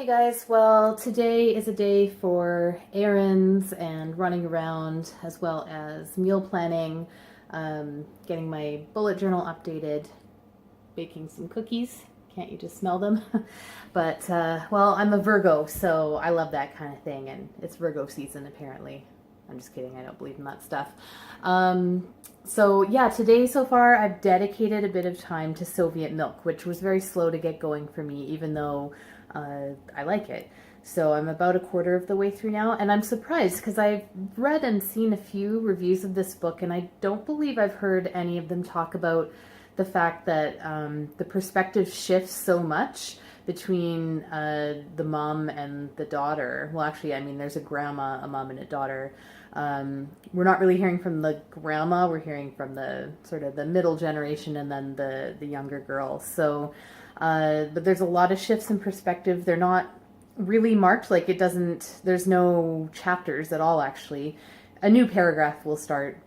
Guys, well, today is a day for errands and running around, as well as meal planning, getting my bullet journal updated, baking some cookies. Can't you just smell them? But, well, I'm a Virgo, so I love that kind of thing, and it's Virgo season apparently. I'm just kidding, I don't believe in that stuff. So yeah, today so far I've dedicated a bit of time to Soviet milk, which was very slow to get going for me, even though I like it. So I'm about a quarter of the way through now, and I'm surprised because I've read and seen a few reviews of this book, and I don't believe I've heard any of them talk about the fact that the perspective shifts so much between the mom and the daughter. Well, actually, I mean, there's a grandma, a mom, and a daughter. We're not really hearing from the grandma. We're hearing from the sort of the middle generation and then the younger girl. So, but there's a lot of shifts in perspective. They're not really marked. Like it doesn't. There's no chapters at all. Actually, a new paragraph will start.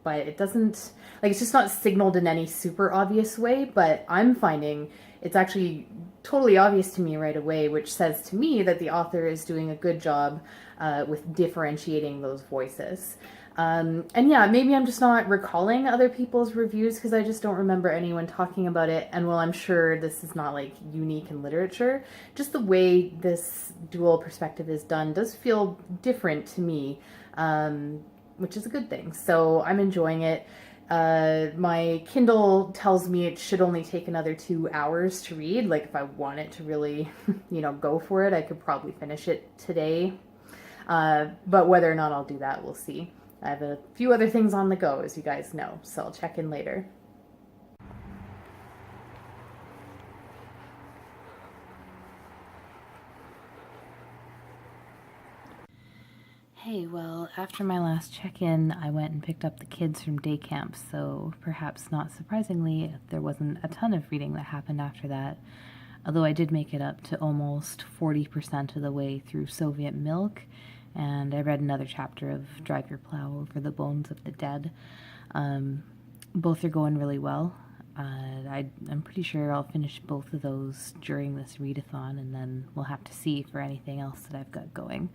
But it doesn't, like, it's just not signaled in any super obvious way, but I'm finding it's actually totally obvious to me right away, which says to me that the author is doing a good job with differentiating those voices. And yeah, maybe I'm just not recalling other people's reviews because I just don't remember anyone talking about it. And while I'm sure this is not like unique in literature, just the way this dual perspective is done does feel different to me. Which is a good thing. So I'm enjoying it. My Kindle tells me it should only take another 2 hours to read. Like if I want it to really, go for it, I could probably finish it today. But whether or not I'll do that, we'll see. I have a few other things on the go, as you guys know, so I'll check in later. Hey, well, after my last check-in, I went and picked up the kids from day camp, so perhaps not surprisingly, there wasn't a ton of reading that happened after that, although I did make it up to almost 40% of the way through Soviet Milk, and I read another chapter of Drive Your Plow Over the Bones of the Dead. Both are going really well. I'm pretty sure I'll finish both of those during this readathon, and then we'll have to see for anything else that I've got going.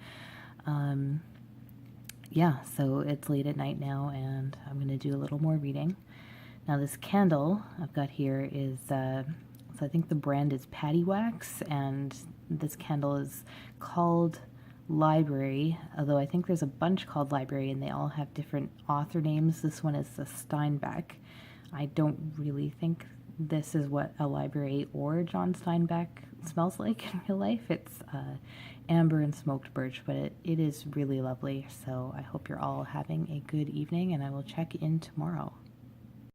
Yeah, so it's late at night now, and I'm going to do a little more reading. Now, this candle I've got here is, so I think the brand is Patty Wax, and this candle is called Library, although I think there's a bunch called Library, and they all have different author names. This one is the Steinbeck. I don't really think this is what a library or John Steinbeck smells like in real life. It's amber and smoked birch, but it is really lovely. So I hope you're all having a good evening, and I will check in tomorrow.